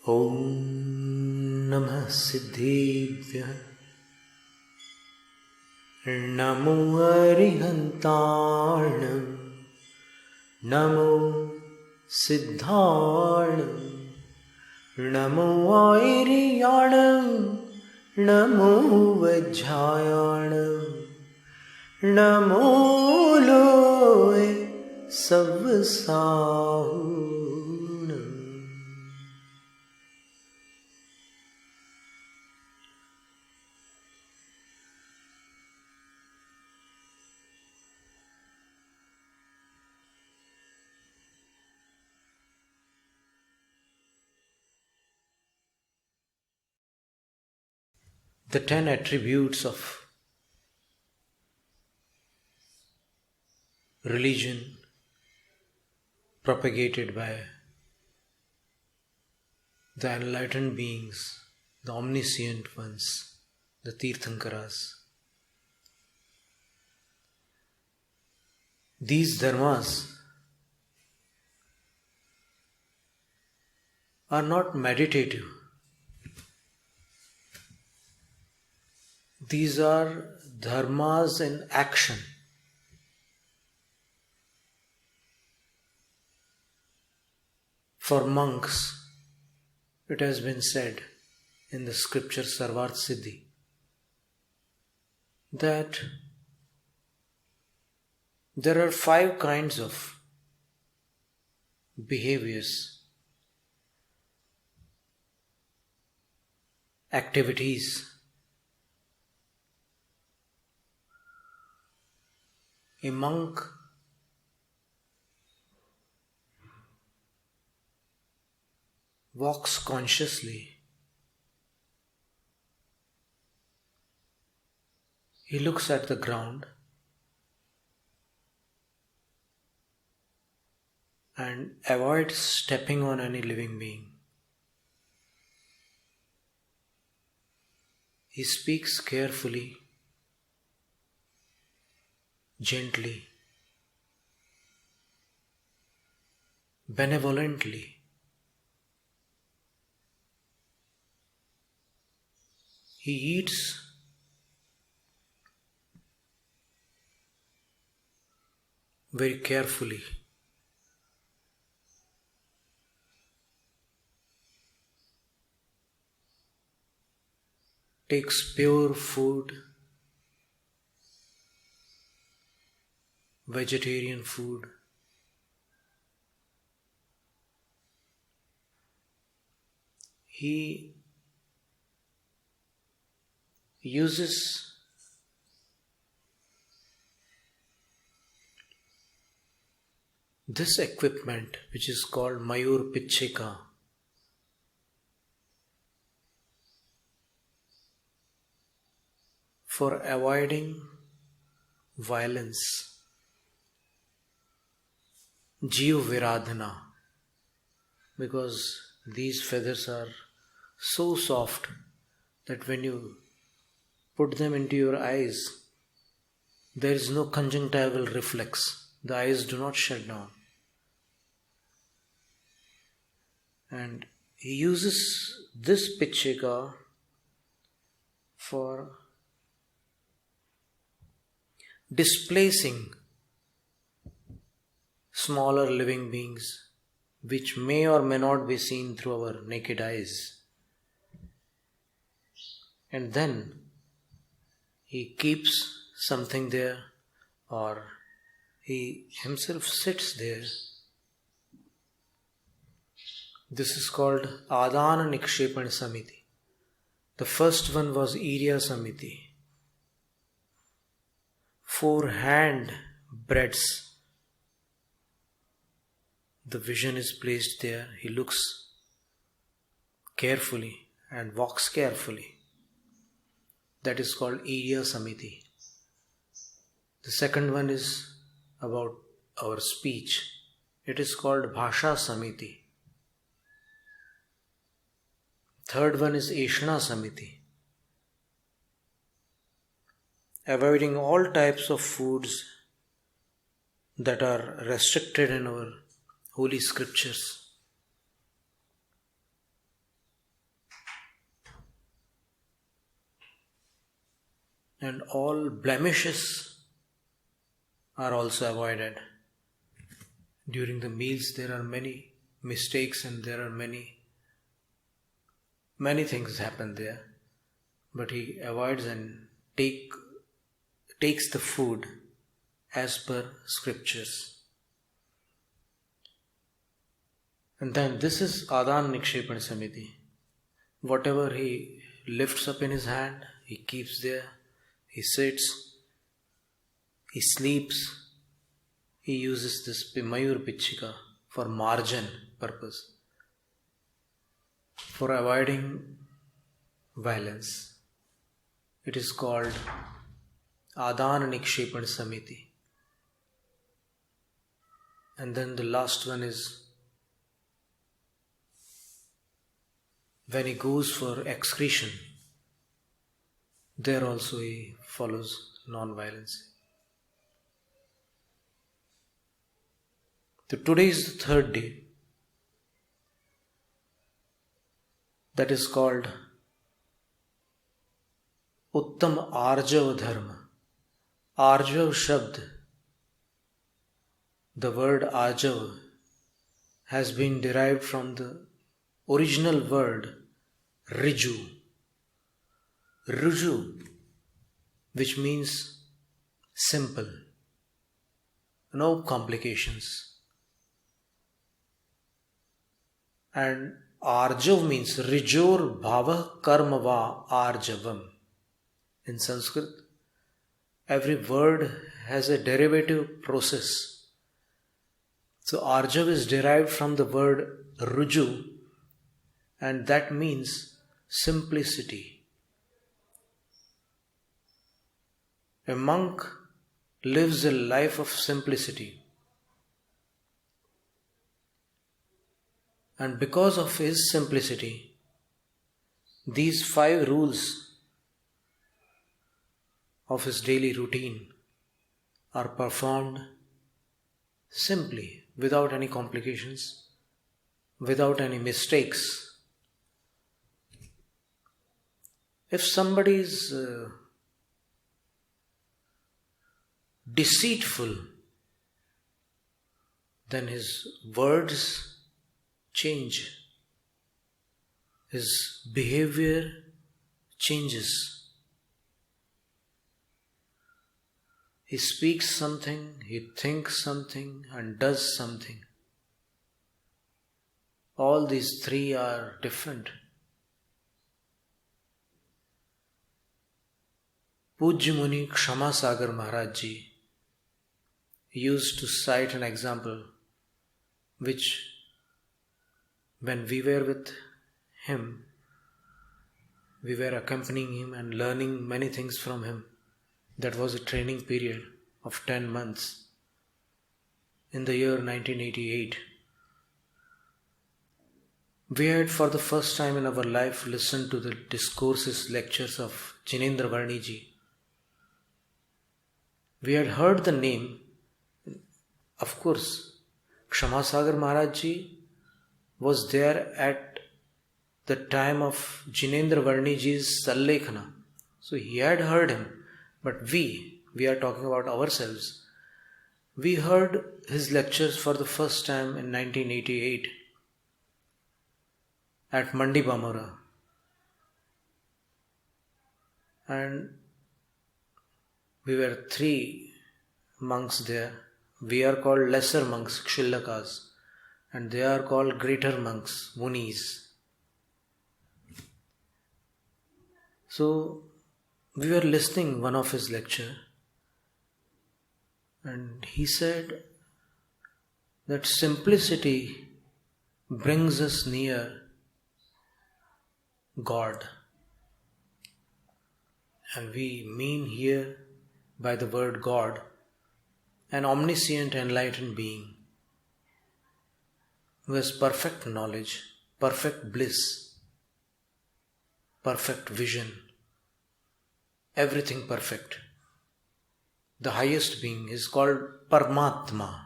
Om Namah Siddhebhyah Namo Arihantanam Namo Siddhanam Namo Airiyanam Namo Vajjayanam Namo Loe Savasahunam. The 10 attributes of religion propagated by the enlightened beings, the omniscient ones, the Tirthankaras. These dharmas are not meditative. These are dharmas in action. For monks, it has been said in the scripture Sarvarth Siddhi that there are 5 kinds of behaviors, activities. A monk walks consciously. He looks at the ground and avoids stepping on any living being. He speaks carefully, gently, benevolently. He eats very carefully. Takes pure food, vegetarian food. He uses this equipment which is called Mayur Pichika for avoiding violence. Jeev Viradhana, because these feathers are so soft that when you put them into your eyes, there is no conjunctival reflex. The eyes do not shut down. And he uses this Pichika for displacing smaller living beings which may or may not be seen through our naked eyes. And then he keeps something there, or he himself sits there. This is called Adana Nikshepan Samiti. The first one was Irya Samiti. 4 hand breadths. The vision is placed there. He looks carefully and walks carefully. That is called Irya Samiti. The second one is about our speech. It is called Bhasha Samiti. Third one is Eshna Samiti. Avoiding all types of foods that are restricted in our holy scriptures. and all blemishes are also avoided. During the meals there are many mistakes and there are many things happen there, but he avoids and takes the food as per scriptures. And then this is Adan Nikshepan Samiti. Whatever he lifts up in his hand, he keeps there. He sits, he sleeps, he uses this Mayur Pichika for margin purpose, for avoiding violence. It is called Adan Nikshepan Samiti. And then the last one is when he goes for excretion, there also he follows non-violence. So today is the third day. That is called Uttam Aarjav Dharma. Aarjav Shabd, the word Aarjav, has been derived from the original word Riju. Ruju, which means simple, no complications. And Arjav means Rijor Bhava Karmava Arjavam. In Sanskrit, every word has a derivative process. So Arjav is derived from the word Ruju, and that means simplicity. A monk lives a life of simplicity. And because of his simplicity, these 5 rules of his daily routine are performed simply, without any complications, without any mistakes. If somebody is deceitful, then his words change, his behavior changes. He speaks something, he thinks something, and does something. All these 3 are different. Pujya Muni Dhyansagarji Maharaj used to cite an example which, when we were with him, we were accompanying him and learning many things from him. That was a training period of 10 months in the year 1988. We had for the first time in our life listened to the discourses, lectures of Jinendra Ji. We had heard the name, of course, Dhyansagarji Maharaj was there at the time of Jinendra Ji's Sallekhana. So he had heard him, but we are talking about ourselves. We heard his lectures for the first time in 1988 at Mandi Bamura. And we were 3 monks there. We are called lesser monks, Kshillakas, and they are called greater monks, Munis. So we were listening one of his lecture, and he said that simplicity brings us near God. And we mean here by the word God an omniscient enlightened being who has perfect knowledge, perfect bliss, perfect vision, everything perfect. The highest being is called Paramatma.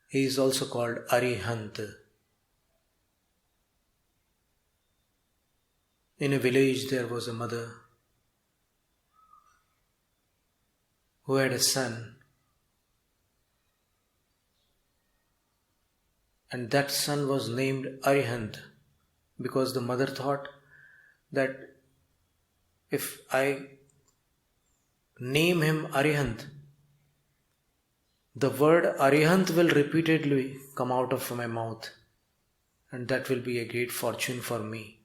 He is also called Arihant. In a village there was a mother who had a son, and that son was named Arihant, because the mother thought that if I name him Arihant, the word Arihant will repeatedly come out of my mouth, and that will be a great fortune for me.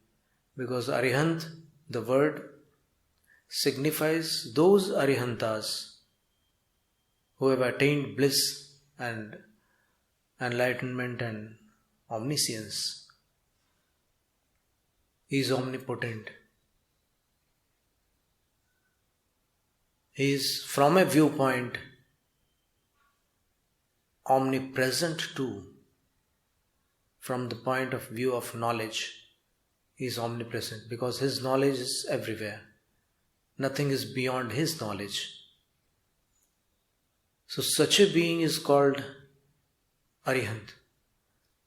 Because Arihant, the word, signifies those Arihantas who have attained bliss and enlightenment and omniscience. He is omnipotent. He is, from a viewpoint, omnipresent too. From the point of view of knowledge, he is omnipresent because his knowledge is everywhere. Nothing is beyond his knowledge. So such a being is called Arihant.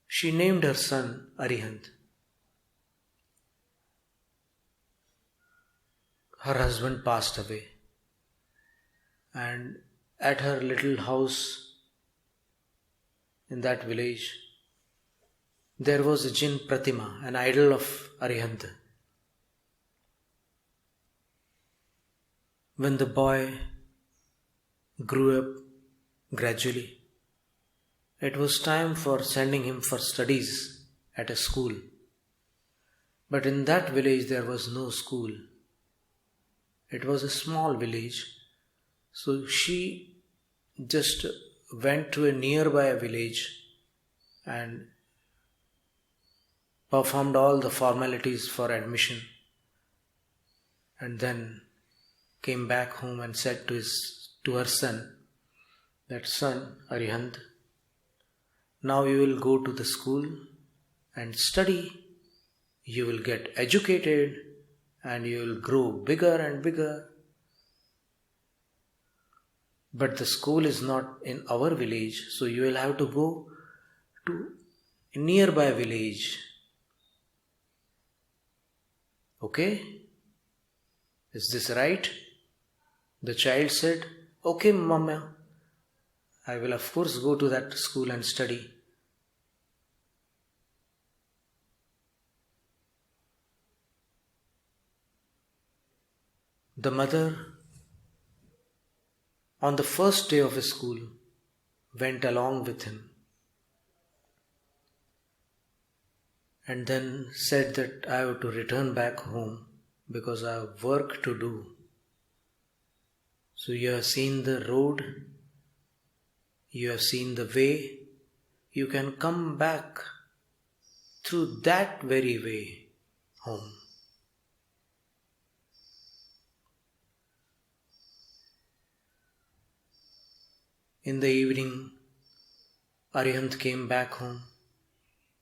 She named her son Arihant. Her husband passed away, and at her little house in that village, there was a Jin Pratima, an idol of Arihant. When the boy grew up gradually, it was time for sending him for studies at a school. But in that village there was no school. It was a small village. So she just went to a nearby village and performed all the formalities for admission, and then came back home and said to her son, that son, Arihant, now you will go to the school and study, you will get educated and you will grow bigger and bigger. But the school is not in our village, so you will have to go to a nearby village. Okay? Is this right? The child said, okay, Mama, I will of course go to that school and study. The mother, on the first day of his school, went along with him and then said that I have to return back home because I have work to do. So you have seen the road, you have seen the way, you can come back through that very way home. In the evening, Arihant came back home.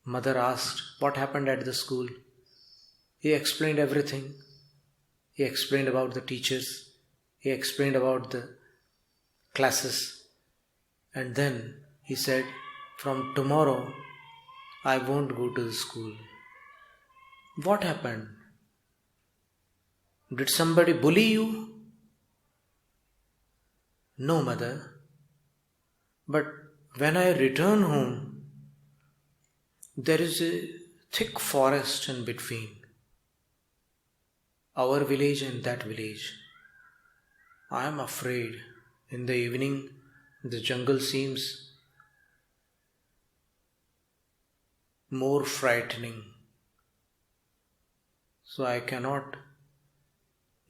Mother asked what happened at the school. He explained everything. He explained about the teachers. He explained about the classes. And then he said, from tomorrow, I won't go to the school. What happened? Did somebody bully you? No, mother. But when I return home, there is a thick forest in between our village and that village. I am afraid. In the evening, the jungle seems more frightening. So I cannot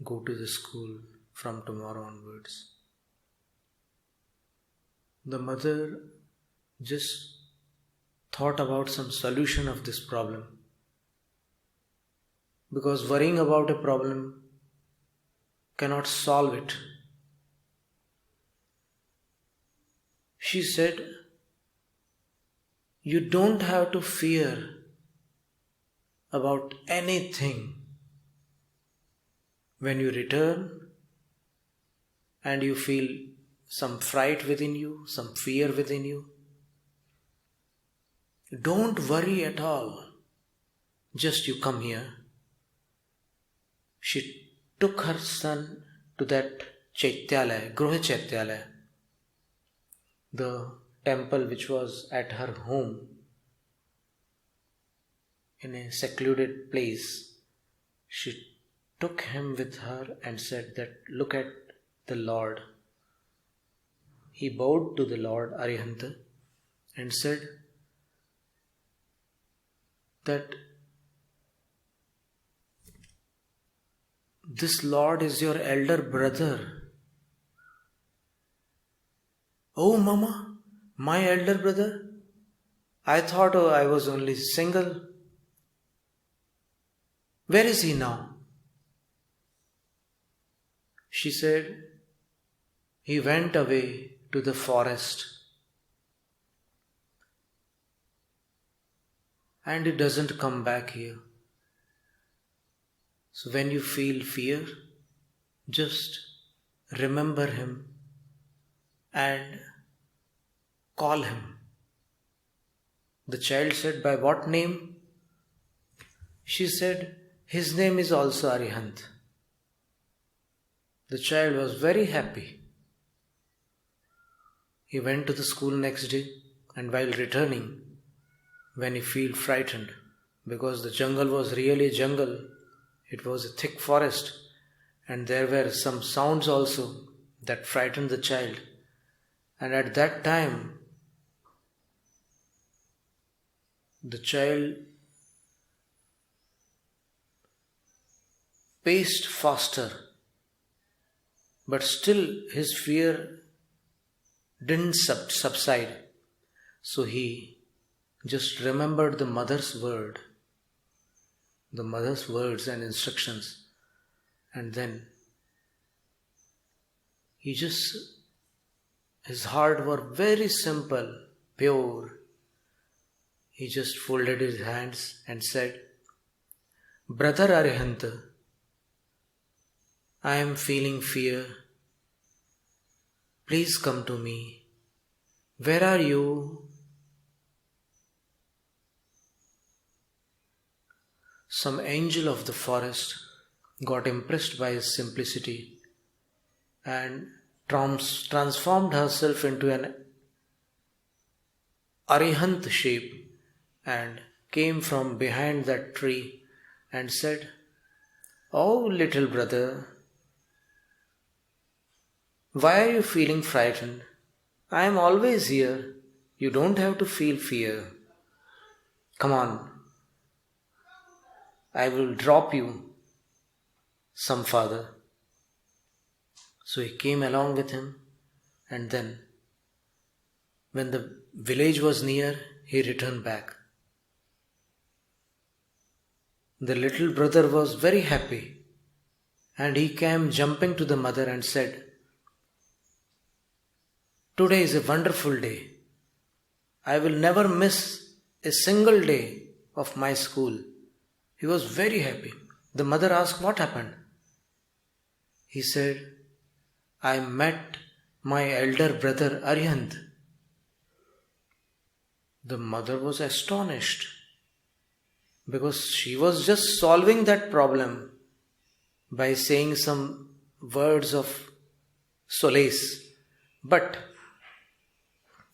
go to the school from tomorrow onwards. The mother just thought about some solution of this problem, because worrying about a problem cannot solve it. She said, you don't have to fear about anything. When you return and you feel some fright within you, some fear within you, don't worry at all. Just you come here. She took her son to that Chaityalaya, Gruha Chaityalaya, the temple which was at her home in a secluded place. She took him with her and said that, look at the Lord. He bowed to the Lord Arihanta and said that this Lord is your elder brother. Oh, Mama, my elder brother? I thought I was only single. Where is he now? She said, he went away to the forest and he doesn't come back here. So when you feel fear, just remember him and call him. The child said, by what name? She said, his name is also Arihant. The child was very happy. He went to the school next day, and while returning, when he felt frightened, because the jungle was really a jungle, it was a thick forest, and there were some sounds also that frightened the child. And at that time, the child paced faster, but still his fear didn't subside. So he just remembered the mother's words and instructions, and then his heart were very simple, pure. He just folded his hands and said, Brother Arihanta, I am feeling fear. Please come to me. Where are you? Some angel of the forest got impressed by his simplicity and transformed herself into an Arihant shape and came from behind that tree and said, Oh, little brother, why are you feeling frightened? I am always here. You don't have to feel fear. Come on. I will drop you, some father. So he came along with him, and then when the village was near, he returned back. The little brother was very happy, and he came jumping to the mother and said, Today is a wonderful day. I will never miss a single day of my school. He was very happy. The mother asked, what happened? He said, I met my elder brother Arihant. The mother was astonished because she was just solving that problem by saying some words of solace. But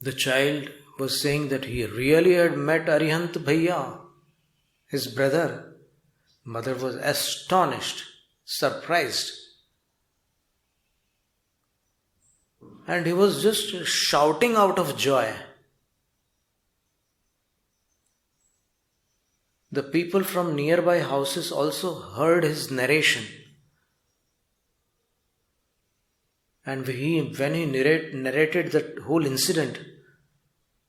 the child was saying that he really had met Arihant Bhaiya, his brother. Mother was astonished, surprised. And he was just shouting out of joy. The people from nearby houses also heard his narration. And when he narrated that whole incident,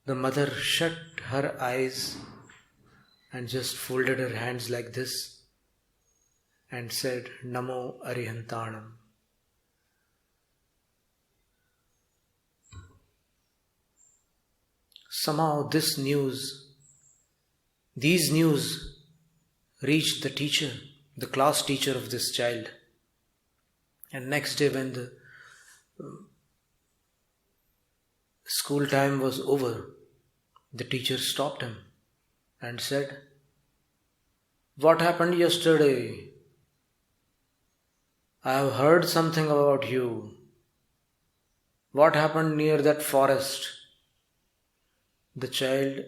the mother shut her eyes and just folded her hands like this and said, Namo Arihantanam. Somehow these news reached the teacher, the class teacher of this child. And next day when the school time was over, the teacher stopped him and said, What happened yesterday? I have heard something about you. What happened near that forest? The child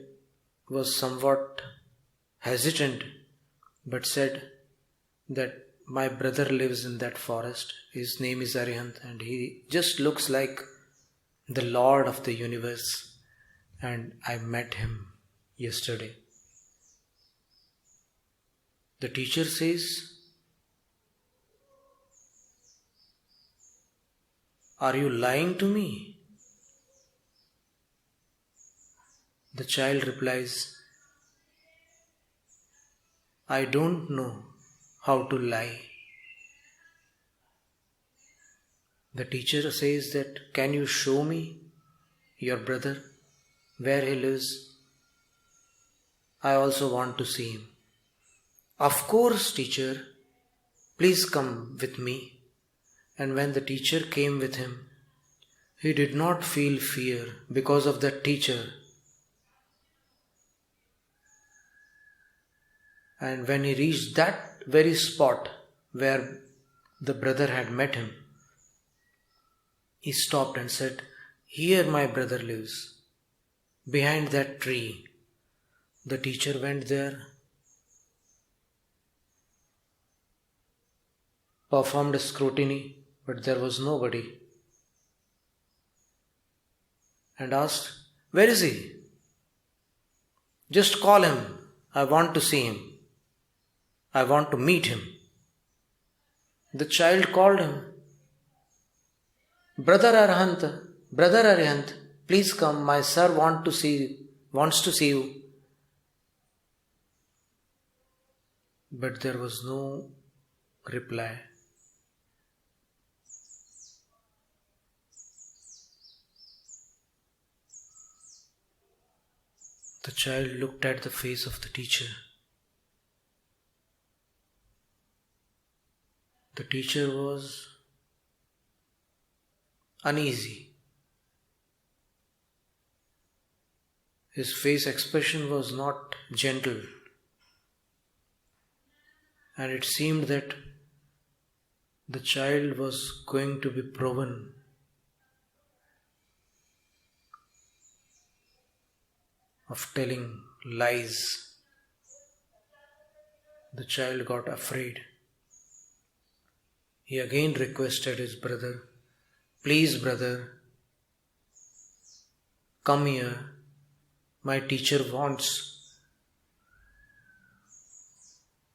was somewhat hesitant but said that my brother lives in that forest. His name is Arihant and he just looks like the Lord of the universe, and I met him yesterday. The teacher says, are you lying to me? The child replies, I don't know how to lie. The teacher says that, can you show me your brother, where he lives? I also want to see him. Of course, teacher, please come with me. And when the teacher came with him, he did not feel fear because of that teacher. And when he reached that very spot where the brother had met him, he stopped and said, here my brother lives, behind that tree. The teacher went there, performed a scrutiny, but there was nobody, and asked, where is he? Just call him. I want to see him. I want to meet him. The child called him. Brother Arihant, please come. My sir wants to see you. But there was no reply. The child looked at the face of the teacher. The teacher was uneasy. His face expression was not gentle, and it seemed that the child was going to be proven of telling lies. The child got afraid. He again requested his brother, please brother, come here. My teacher wants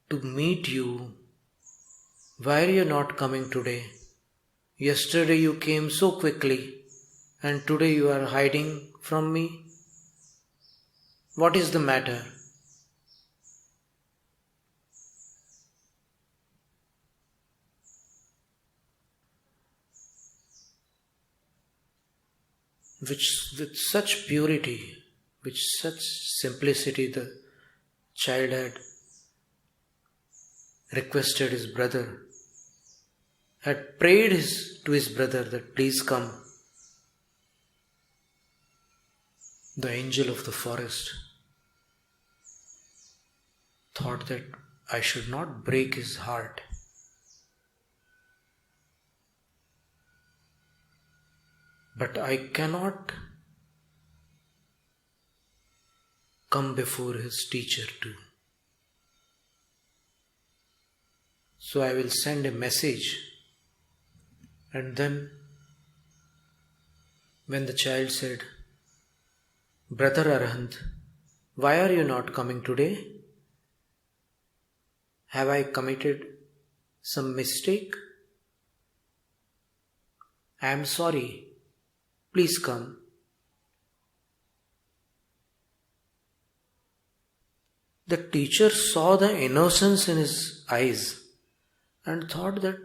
to meet you. Why are you not coming today? Yesterday you came so quickly and today you are hiding from me. What is the matter? With such purity, with such simplicity, the child had requested his brother, had prayed to his brother that please come. The angel of the forest thought that I should not break his heart. But I cannot come before his teacher too. So I will send a message, and then when the child said, Brother Arihant, why are you not coming today? Have I committed some mistake? I am sorry. Please come. The teacher saw the innocence in his eyes and thought that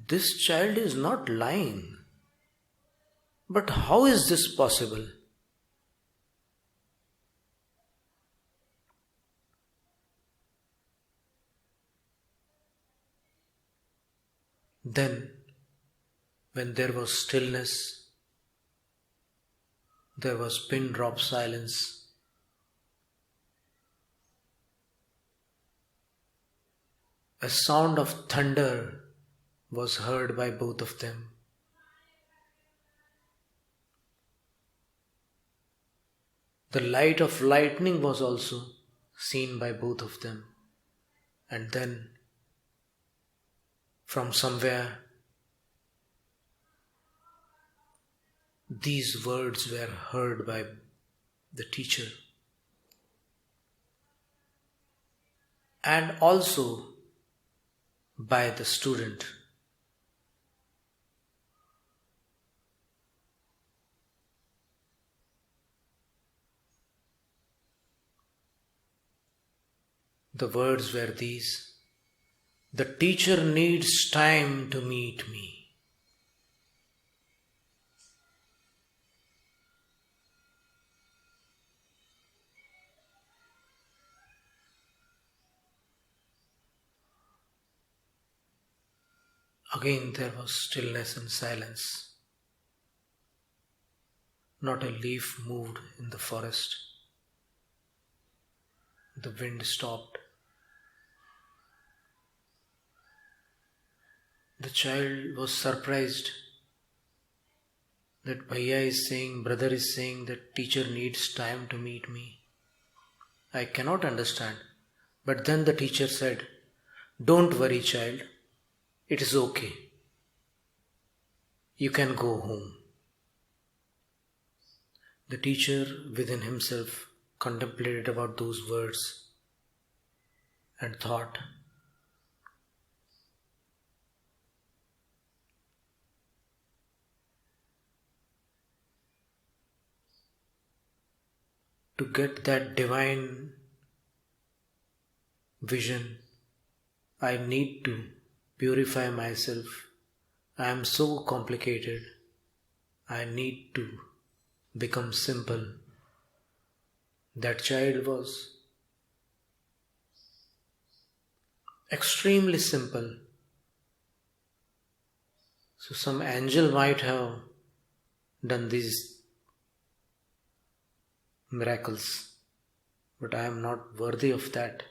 this child is not lying. But how is this possible? Then, when there was stillness, there was pin-drop silence. A sound of thunder was heard by both of them. The light of lightning was also seen by both of them. And then, from somewhere, these words were heard by the teacher. And also by the student. The words were these: the teacher needs time to meet me. Again there was stillness and silence. Not a leaf moved in the forest. The wind stopped. The child was surprised that Bhaiya is saying, brother is saying that teacher needs time to meet me. I cannot understand. But then the teacher said, don't worry, child. It is okay. You can go home. The teacher within himself contemplated about those words and thought, to get that divine vision, I need to purify myself. I am so complicated. I need to become simple. That child was extremely simple. So some angel might have done these miracles, but I am not worthy of that.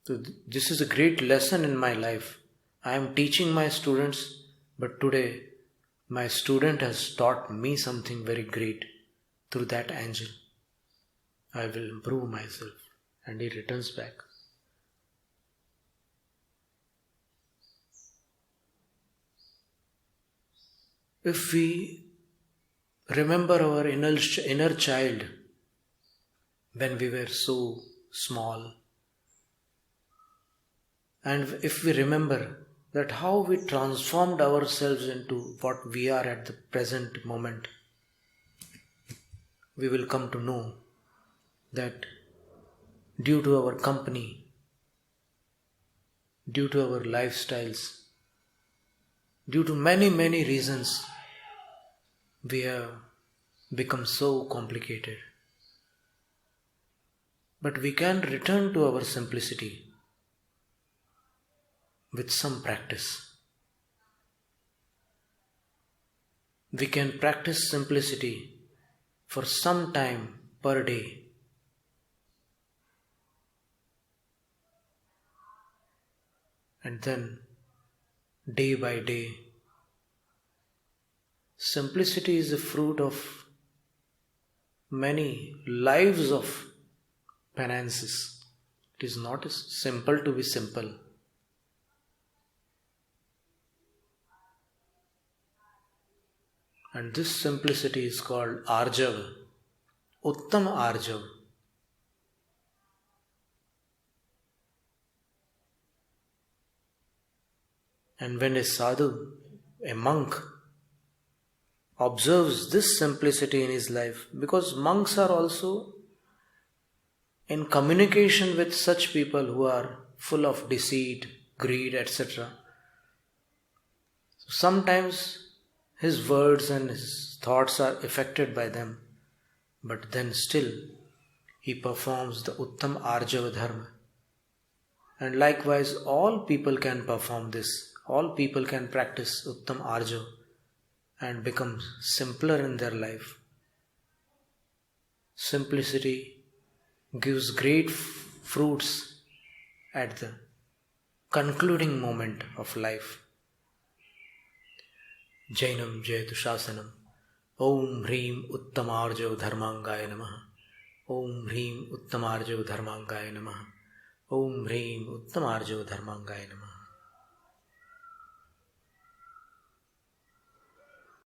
So this is a great lesson in my life. I am teaching my students, but today my student has taught me something very great through that angel. I will improve myself. And he returns back. If we remember our inner child when we were so small, and if we remember that how we transformed ourselves into what we are at the present moment, we will come to know that due to our company, due to our lifestyles, due to many reasons, we have become so complicated. But we can return to our simplicity with some practice. We can practice simplicity for some time per day. And then, day by day, simplicity is the fruit of many lives of penances. It is not simple to be simple. And this simplicity is called Aarjav, Uttam Aarjav. And when a sadhu, a monk, observes this simplicity in his life, because monks are also in communication with such people who are full of deceit, greed, etc. So sometimes his words and his thoughts are affected by them, but then still he performs the Uttam Aarjav Dharma. And likewise, all people can perform this. All people can practice Uttam Aarjav and become simpler in their life. Simplicity gives great fruits at the concluding moment of life. Jainam Jayatu Shasanam ओम ह्रीं उत्तमार्जव धर्मांगाय नमः। ओम ह्रीं उत्तमार्जव धर्मांगाय नमः। ओम ह्रीं उत्तमार्जव धर्मांगाय नमः।